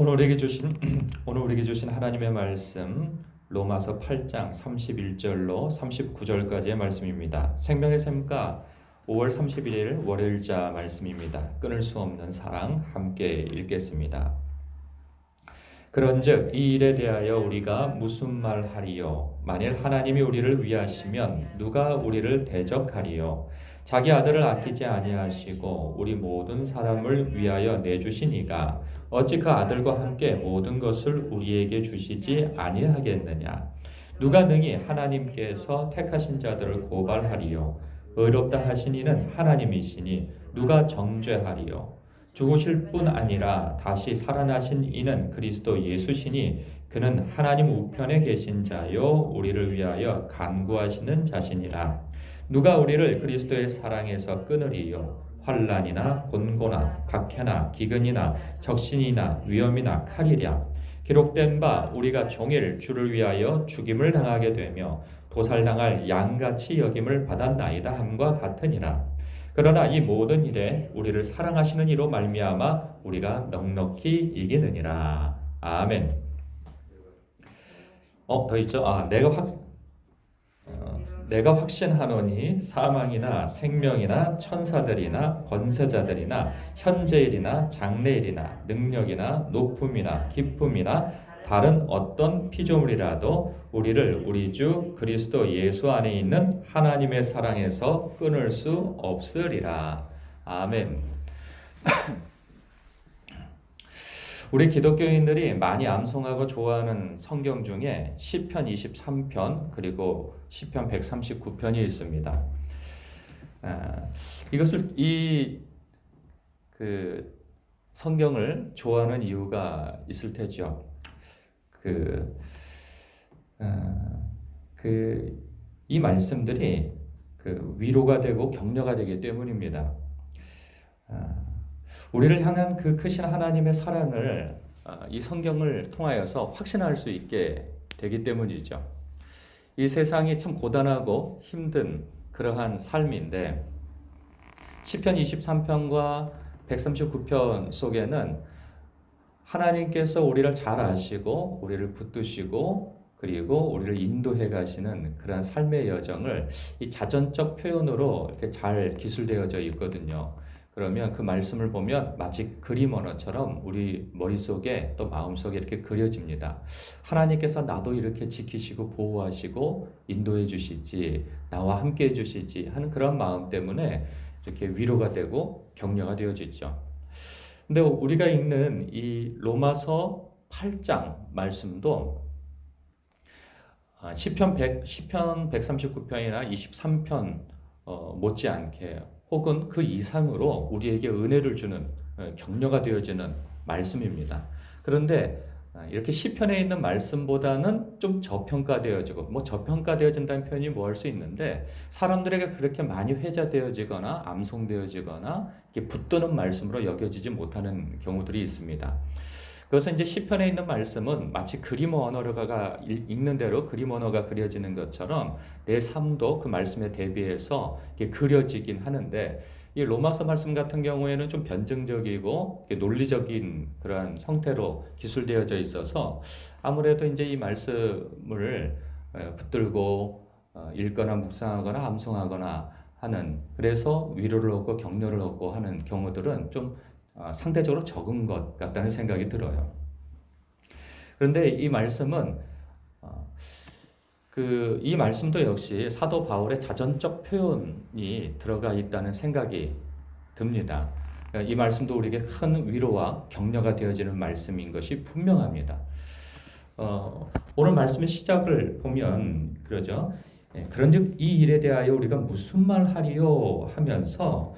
오늘 우리에게 주신 오늘 우리에게 주신 하나님의 말씀 로마서 8장 31절로 39절까지의 말씀입니다. 생명의 샘가 5월 31일 월요일자 말씀입니다. 끊을 수 없는 사랑 함께 읽겠습니다. 그런즉 이 일에 대하여 우리가 무슨 말하리요? 만일 하나님이 우리를 위하시면 누가 우리를 대적하리요? 자기 아들을 아끼지 아니하시고 우리 모든 사람을 위하여 내주시니가 어찌 그 아들과 함께 모든 것을 우리에게 주시지 아니하겠느냐? 누가 능히 하나님께서 택하신 자들을 고발하리요? 의롭다 하신 이는 하나님이시니 누가 정죄하리요? 죽으실 뿐 아니라 다시 살아나신 이는 그리스도 예수시니 그는 하나님 우편에 계신 자요 우리를 위하여 간구하시는 자시니라. 누가 우리를 그리스도의 사랑에서 끊으리요? 환난이나 곤고나 박해나 기근이나 적신이나 위험이나 칼이랴. 기록된 바 우리가 종일 주를 위하여 죽임을 당하게 되며 도살당할 양같이 여김을 받았나이다 함과 같으니라. 그러나 이 모든 일에 우리를 사랑하시는 이로 말미암아 우리가 넉넉히 이기느니라. 아멘. 더 있죠. 내가 확신하노니 사망이나 생명이나 천사들이나 권세자들이나 현재일이나 장래일이나 능력이나 높음이나 기쁨이나 다른 어떤 피조물이라도 우리를 우리 주 그리스도 예수 안에 있는 하나님의 사랑에서 끊을 수 없으리라. 아멘. 우리 기독교인들이 많이 암송하고 좋아하는 성경 중에 시편 23편 그리고 시편 139편이 있습니다. 그 성경을 좋아하는 이유가 있을 테죠. 이 말씀들이 위로가 되고 격려가 되기 때문입니다. 우리를 향한 그 크신 하나님의 사랑을 이 성경을 통하여서 확신할 수 있게 되기 때문이죠. 이 세상이 참 고단하고 힘든 그러한 삶인데 시편 23편과 139편 속에는 하나님께서 우리를 잘 아시고 우리를 붙드시고 그리고 우리를 인도해 가시는 그런 삶의 여정을 이 자전적 표현으로 이렇게 잘 기술되어져 있거든요. 그러면 그 말씀을 보면 마치 그림 언어처럼 우리 머릿속에 또 마음속에 이렇게 그려집니다. 하나님께서 나도 이렇게 지키시고 보호하시고 인도해 주시지, 나와 함께 해 주시지 하는 그런 마음 때문에 이렇게 위로가 되고 격려가 되어지죠. 근데 우리가 읽는 이 로마서 8장 말씀도 시편 139편이나 23편 못지않게 혹은 그 이상으로 우리에게 은혜를 주는 격려가 되어지는 말씀입니다. 그런데 이렇게 시편에 있는 말씀보다는 좀 저평가되어지고 저평가되어진다는 표현이 뭐 할 수 있는데 사람들에게 그렇게 많이 회자되어지거나 암송되어지거나 이렇게 붙드는 말씀으로 여겨지지 못하는 경우들이 있습니다. 그래서 이제 시편에 있는 말씀은 마치 그림 언어가 읽는 대로 그림 언어가 그려지는 것처럼 내 삶도 그 말씀에 대비해서 그려지긴 하는데 이 로마서 말씀 같은 경우에는 좀 변증적이고 논리적인 그러한 형태로 기술되어져 있어서 아무래도 이제 이 말씀을 붙들고 읽거나 묵상하거나 암송하거나 하는 그래서 위로를 얻고 격려를 얻고 하는 경우들은 좀 상대적으로 적은 것 같다는 생각이 들어요. 그런데 이 말씀은 이 말씀도 역시 사도 바울의 자전적 표현이 들어가 있다는 생각이 듭니다. 이 말씀도 우리에게 큰 위로와 격려가 되어지는 말씀인 것이 분명합니다. 오늘 말씀의 시작을 보면 그러죠. 그런즉 이 일에 대하여 우리가 무슨 말 하리요 하면서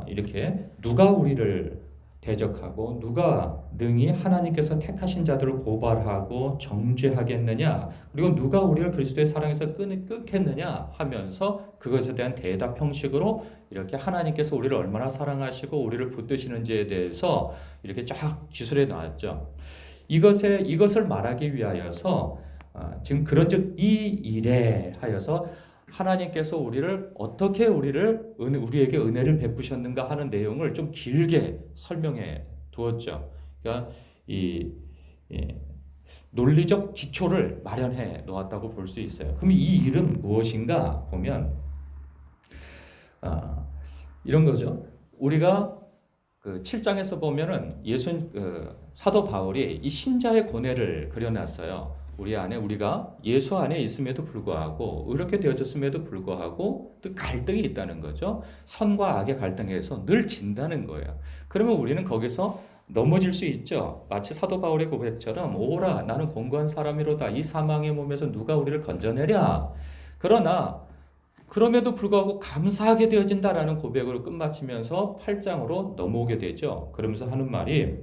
이렇게 누가 우리를 대적하고 누가 능히 하나님께서 택하신 자들을 고발하고 정죄하겠느냐 그리고 누가 우리를 그리스도의 사랑에서 끊겠느냐 하면서 그것에 대한 대답 형식으로 이렇게 하나님께서 우리를 얼마나 사랑하시고 우리를 붙드시는지에 대해서 이렇게 쫙 기술해 놨죠. 이것을 말하기 위하여서 지금 그런즉 이 일에 하여서 하나님께서 우리를 어떻게 우리에게 은혜를 베푸셨는가 하는 내용을 좀 길게 설명해 두었죠. 그러니까 이 예, 논리적 기초를 마련해 놓았다고 볼 수 있어요. 그럼 이 일은 무엇인가 보면 이런 거죠. 우리가 그 7장에서 보면은 사도 바울이 이 신자의 고뇌를 그려놨어요. 우리가 예수 안에 있음에도 불구하고 의롭게 되어졌음에도 불구하고 또 갈등이 있다는 거죠. 선과 악의 갈등에서 늘 진다는 거예요. 그러면 우리는 거기서 넘어질 수 있죠. 마치 사도 바울의 고백처럼 오라 나는 공고한 사람이로다. 이 사망의 몸에서 누가 우리를 건져내랴. 그러나 그럼에도 불구하고 감사하게 되어진다라는 고백으로 끝마치면서 8장으로 넘어오게 되죠. 그러면서 하는 말이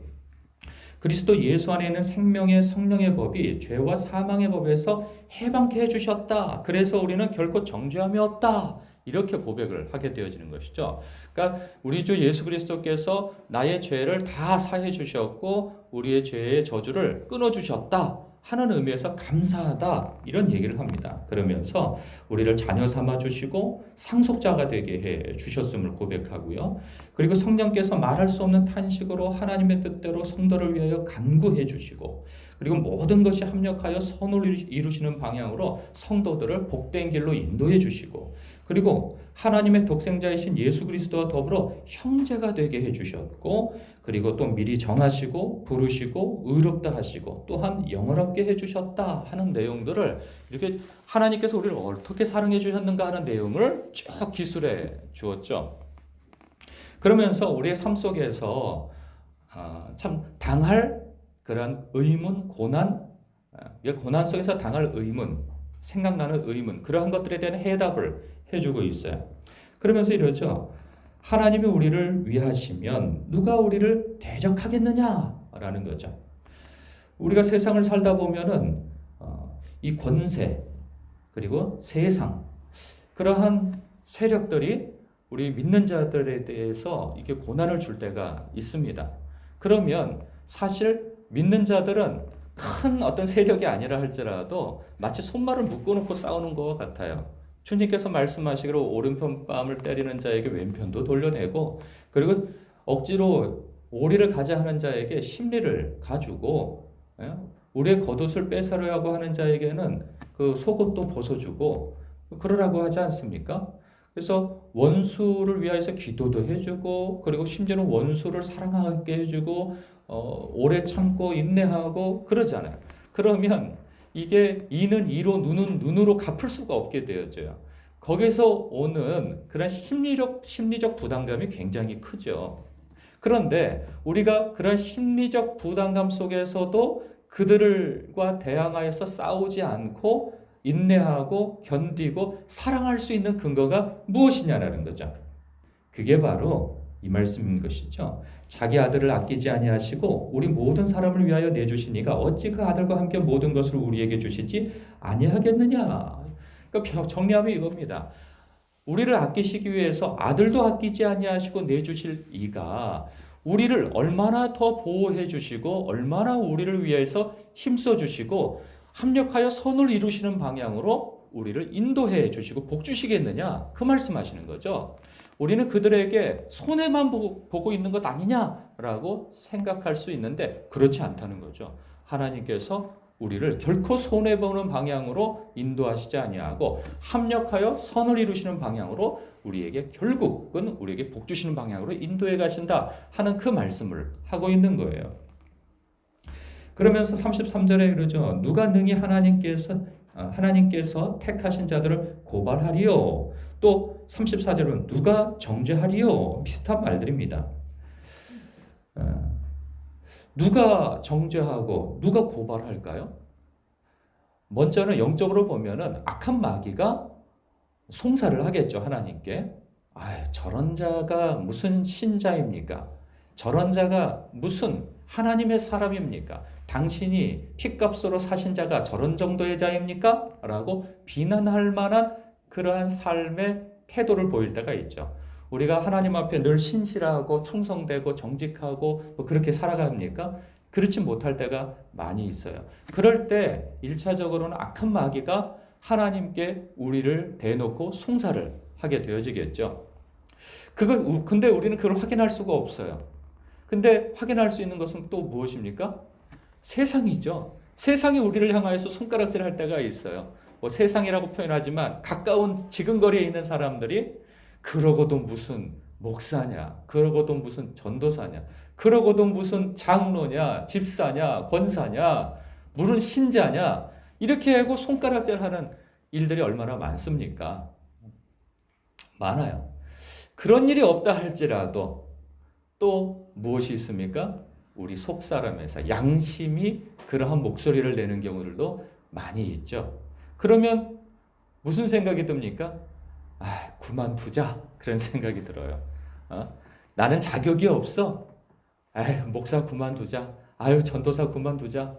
그리스도 예수 안에 있는 생명의 성령의 법이 죄와 사망의 법에서 해방케 해주셨다. 그래서 우리는 결코 정죄함이 없다. 이렇게 고백을 하게 되어지는 것이죠. 그러니까 우리 주 예수 그리스도께서 나의 죄를 다 사해 주셨고 우리의 죄의 저주를 끊어 주셨다 하는 의미에서 감사하다 이런 얘기를 합니다. 그러면서 우리를 자녀 삼아 주시고 상속자가 되게 해 주셨음을 고백하고요. 그리고 성령께서 말할 수 없는 탄식으로 하나님의 뜻대로 성도를 위하여 간구해 주시고 그리고 모든 것이 합력하여 선을 이루시는 방향으로 성도들을 복된 길로 인도해 주시고 그리고 하나님의 독생자이신 예수 그리스도와 더불어 형제가 되게 해주셨고 그리고 또 미리 정하시고 부르시고 의롭다 하시고 또한 영원롭게 해주셨다 하는 내용들을 이렇게 하나님께서 우리를 어떻게 사랑해 주셨는가 하는 내용을 쭉 기술해 주었죠. 그러면서 우리의 삶 속에서 참 당할 그런 의문, 고난 속에서 당할 의문, 생각나는 의문 그러한 것들에 대한 해답을 해주고 있어요. 그러면서 이러죠. 하나님이 우리를 위하시면 누가 우리를 대적하겠느냐라는 거죠. 우리가 세상을 살다 보면은 이 권세 그리고 세상 그러한 세력들이 우리 믿는 자들에 대해서 이게 고난을 줄 때가 있습니다. 그러면 사실 믿는 자들은 큰 어떤 세력이 아니라 할지라도 마치 손말을 묶어놓고 싸우는 것 같아요. 주님께서 말씀하시기로 오른편 뺨을 때리는 자에게 왼편도 돌려내고 그리고 억지로 오리를 가자 하는 자에게 심리를 가주고 우리의 겉옷을 뺏으려고 하는 자에게는 그 속옷도 벗어주고 그러라고 하지 않습니까? 그래서 원수를 위하여서 기도도 해주고 그리고 심지어는 원수를 사랑하게 해주고 오래 참고 인내하고 그러잖아요. 그러면 이게 이는 이로 눈은 눈으로 갚을 수가 없게 되어져요. 거기서 오는 그런 심리적 부담감이 굉장히 크죠. 그런데 우리가 그런 심리적 부담감 속에서도 그들과 대항하여서 싸우지 않고 인내하고 견디고 사랑할 수 있는 근거가 무엇이냐라는 거죠. 그게 바로 이 말씀인 것이죠. 자기 아들을 아끼지 아니하시고 우리 모든 사람을 위하여 내주시니가 어찌 그 아들과 함께 모든 것을 우리에게 주시지 아니하겠느냐. 그러니까 정리하면 이겁니다. 우리를 아끼시기 위해서 아들도 아끼지 아니하시고 내주실 이가 우리를 얼마나 더 보호해 주시고 얼마나 우리를 위해서 힘써 주시고 합력하여 선을 이루시는 방향으로 우리를 인도해 주시고 복 주시겠느냐 그 말씀하시는 거죠. 우리는 그들에게 손해만 보고 있는 것 아니냐라고 생각할 수 있는데 그렇지 않다는 거죠. 하나님께서 우리를 결코 손해보는 방향으로 인도하시지 아니하고 합력하여 선을 이루시는 방향으로 우리에게 결국은 우리에게 복 주시는 방향으로 인도해 가신다 하는 그 말씀을 하고 있는 거예요. 그러면서 33절에 이러죠. 누가 능히 하나님께서 택하신 자들을 고발하리요. 또 34절은 누가 정죄하리요. 비슷한 말들입니다. 누가 정죄하고 누가 고발할까요? 먼저는 영적으로 보면은 악한 마귀가 송사를 하겠죠. 하나님께. 저런 자가 무슨 신자입니까? 저런 자가 무슨 하나님의 사람입니까? 당신이 핏값으로 사신 자가 저런 정도의 자입니까? 라고 비난할 만한 그러한 삶의 태도를 보일 때가 있죠. 우리가 하나님 앞에 늘 신실하고 충성되고 정직하고 그렇게 살아갑니까? 그렇지 못할 때가 많이 있어요. 그럴 때 1차적으로는 악한 마귀가 하나님께 우리를 대놓고 송사를 하게 되어지겠죠. 근데 우리는 그걸 확인할 수가 없어요. 근데 확인할 수 있는 것은 또 무엇입니까? 세상이죠. 세상이 우리를 향하여서 손가락질 할 때가 있어요. 뭐 세상이라고 표현하지만 가까운 지근거리에 있는 사람들이 그러고도 무슨 목사냐, 그러고도 무슨 전도사냐, 그러고도 무슨 장로냐, 집사냐, 권사냐, 무슨 신자냐, 이렇게 하고 손가락질하는 일들이 얼마나 많습니까? 많아요. 그런 일이 없다 할지라도 또 무엇이 있습니까? 우리 속사람에서 양심이 그러한 목소리를 내는 경우들도 많이 있죠. 그러면 무슨 생각이 듭니까? 그만두자. 그런 생각이 들어요. 나는 자격이 없어. 목사 그만두자. 전도사 그만두자.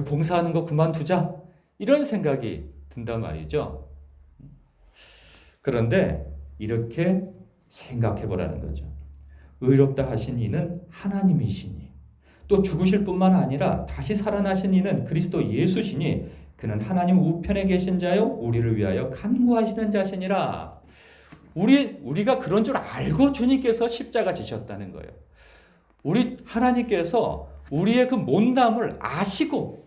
봉사하는 거 그만두자. 이런 생각이 든단 말이죠. 그런데 이렇게 생각해 보라는 거죠. 의롭다 하신 이는 하나님이시니 또 죽으실 뿐만 아니라 다시 살아나신 이는 그리스도 예수시니 그는 하나님 우편에 계신 자요 우리를 위하여 간구하시는 자시니라. 우리가 그런 줄 알고 주님께서 십자가 지셨다는 거예요. 우리 하나님께서 우리의 그 못남을 아시고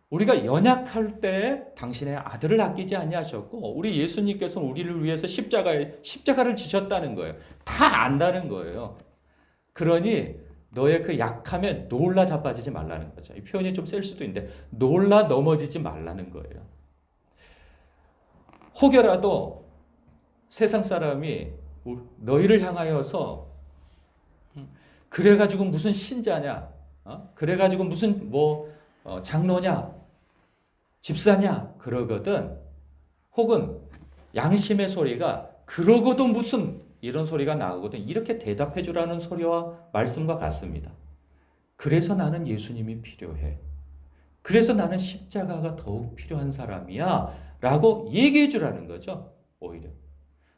우리가 연약할 때 당신의 아들을 아끼지 아니하셨고 우리 예수님께서는 우리를 위해서 십자가를 지셨다는 거예요. 다 안다는 거예요. 그러니 너의 그 약함에 놀라 자빠지지 말라는 거죠. 이 표현이 좀 셀 수도 있는데 놀라 넘어지지 말라는 거예요. 혹여라도 세상 사람이 너희를 향하여서 그래가지고 무슨 신자냐, 그래가지고 무슨 장로냐, 집사냐 그러거든. 혹은 양심의 소리가 그러고도 무슨 이런 소리가 나오거든. 이렇게 대답해 주라는 소리와 말씀과 같습니다. 그래서 나는 예수님이 필요해. 그래서 나는 십자가가 더욱 필요한 사람이야 라고 얘기해 주라는 거죠. 오히려.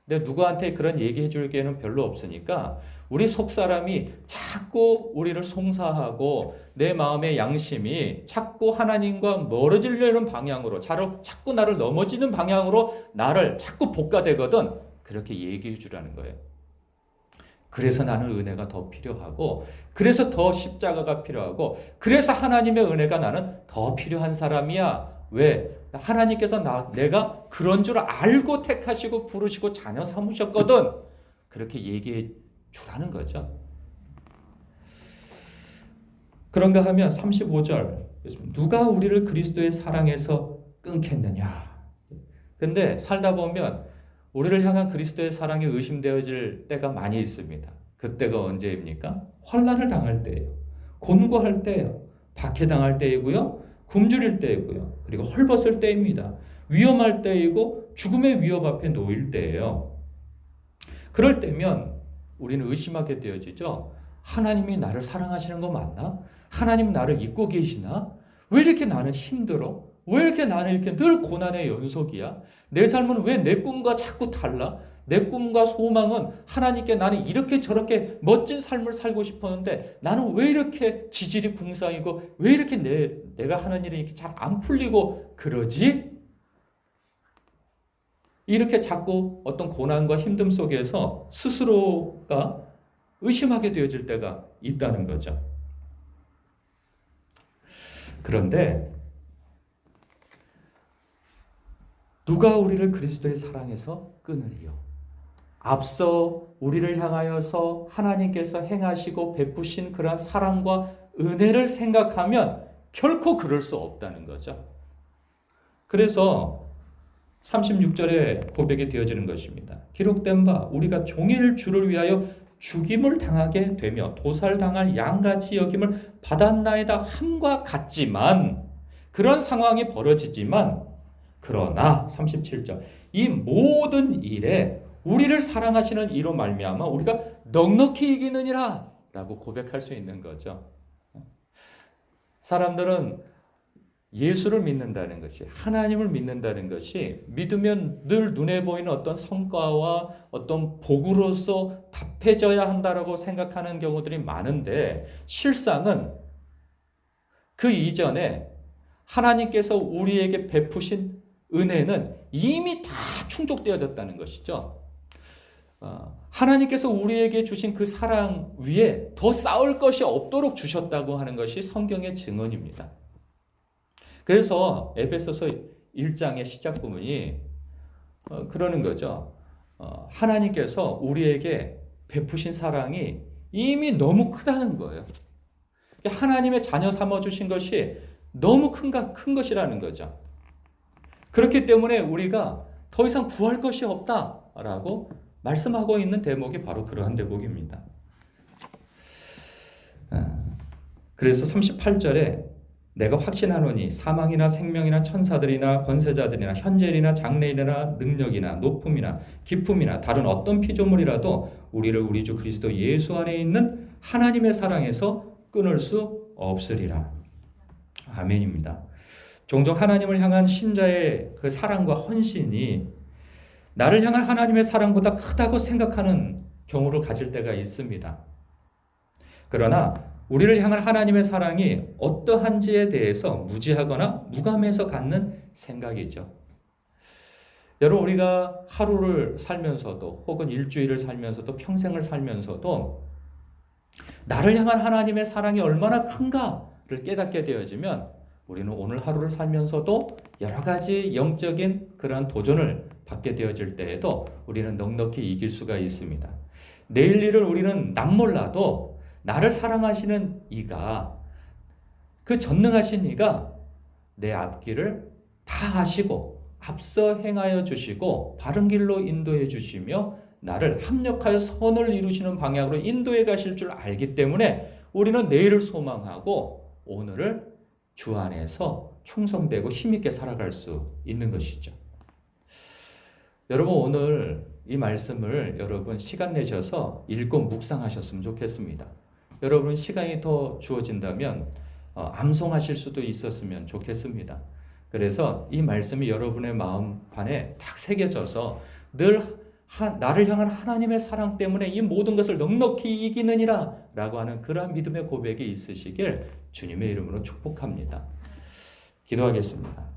근데 누구한테 그런 얘기해 줄 기회는 별로 없으니까 우리 속사람이 자꾸 우리를 송사하고 내 마음의 양심이 자꾸 하나님과 멀어지려는 방향으로 자꾸 나를 넘어지는 방향으로 나를 자꾸 볶아대거든. 그렇게 얘기해 주라는 거예요. 그래서 나는 은혜가 더 필요하고 그래서 더 십자가가 필요하고 그래서 하나님의 은혜가 나는 더 필요한 사람이야. 왜? 하나님께서 내가 그런 줄 알고 택하시고 부르시고 자녀 삼으셨거든. 그렇게 얘기해 주라는 거죠. 그런가 하면 35절 누가 우리를 그리스도의 사랑에서 끊겠느냐. 근데 살다 보면 우리를 향한 그리스도의 사랑이 의심되어질 때가 많이 있습니다. 그때가 언제입니까? 환난을 당할 때예요. 곤고할 때예요. 박해당할 때이고요. 굶주릴 때이고요. 그리고 헐벗을 때입니다. 위험할 때이고 죽음의 위협 앞에 놓일 때예요. 그럴 때면 우리는 의심하게 되어지죠. 하나님이 나를 사랑하시는 거 맞나? 하나님 나를 잊고 계시나? 왜 이렇게 나는 힘들어? 왜 이렇게 나는 이렇게 늘 고난의 연속이야? 내 삶은 왜 내 꿈과 자꾸 달라? 내 꿈과 소망은 하나님께 나는 이렇게 저렇게 멋진 삶을 살고 싶었는데 나는 왜 이렇게 지질이 궁상이고 왜 이렇게 내가 하는 일이 이렇게 잘 안 풀리고 그러지? 이렇게 자꾸 어떤 고난과 힘듦 속에서 스스로가 의심하게 되어질 때가 있다는 거죠. 그런데 누가 우리를 그리스도의 사랑에서 끊으리요? 앞서 우리를 향하여서 하나님께서 행하시고 베푸신 그러한 사랑과 은혜를 생각하면 결코 그럴 수 없다는 거죠. 그래서 36절에 고백이 되어지는 것입니다. 기록된 바 우리가 종일 주를 위하여 죽임을 당하게 되며 도살당할 양같이 여김을 받았나이다 함과 같지만 그런 상황이 벌어지지만 그러나 37절 이 모든 일에 우리를 사랑하시는 이로 말미암아 우리가 넉넉히 이기느니라 라고 고백할 수 있는 거죠. 사람들은 예수를 믿는다는 것이 하나님을 믿는다는 것이 믿으면 늘 눈에 보이는 어떤 성과와 어떤 복으로서 답해져야 한다라고 생각하는 경우들이 많은데 실상은 그 이전에 하나님께서 우리에게 베푸신 은혜는 이미 다 충족되어졌다는 것이죠. 하나님께서 우리에게 주신 그 사랑 위에 더 쌓을 것이 없도록 주셨다고 하는 것이 성경의 증언입니다. 그래서 에베소서 1장의 시작 부분이 그러는 거죠. 하나님께서 우리에게 베푸신 사랑이 이미 너무 크다는 거예요. 하나님의 자녀 삼아주신 것이 너무 큰 것이라는 거죠. 그렇기 때문에 우리가 더 이상 구할 것이 없다라고 말씀하고 있는 대목이 바로 그러한 대목입니다. 그래서 38절에 내가 확신하노니 사망이나 생명이나 천사들이나 권세자들이나 현재일이나 장래일이나 능력이나 높음이나 기품이나 다른 어떤 피조물이라도 우리를 우리 주 그리스도 예수 안에 있는 하나님의 사랑에서 끊을 수 없으리라. 아멘입니다. 종종 하나님을 향한 신자의 그 사랑과 헌신이 나를 향한 하나님의 사랑보다 크다고 생각하는 경우를 가질 때가 있습니다. 그러나 우리를 향한 하나님의 사랑이 어떠한지에 대해서 무지하거나 무감해서 갖는 생각이죠. 여러분, 우리가 하루를 살면서도 혹은 일주일을 살면서도 평생을 살면서도 나를 향한 하나님의 사랑이 얼마나 큰가를 깨닫게 되어지면 우리는 오늘 하루를 살면서도 여러 가지 영적인 그러한 도전을 받게 되어질 때에도 우리는 넉넉히 이길 수가 있습니다. 내일 일을 우리는 남몰라도 나를 사랑하시는 이가, 그 전능하신 이가 내 앞길을 다 아시고 앞서 행하여 주시고 바른 길로 인도해 주시며 나를 합력하여 선을 이루시는 방향으로 인도해 가실 줄 알기 때문에 우리는 내일을 소망하고 오늘을 주 안에서 충성되고 힘있게 살아갈 수 있는 것이죠. 여러분, 오늘 이 말씀을 여러분 시간 내셔서 읽고 묵상하셨으면 좋겠습니다. 여러분 시간이 더 주어진다면 암송하실 수도 있었으면 좋겠습니다. 그래서 이 말씀이 여러분의 마음판에 탁 새겨져서 늘 나를 향한 하나님의 사랑 때문에 이 모든 것을 넉넉히 이기느니라 라고 하는 그러한 믿음의 고백이 있으시길 주님의 이름으로 축복합니다. 기도하겠습니다.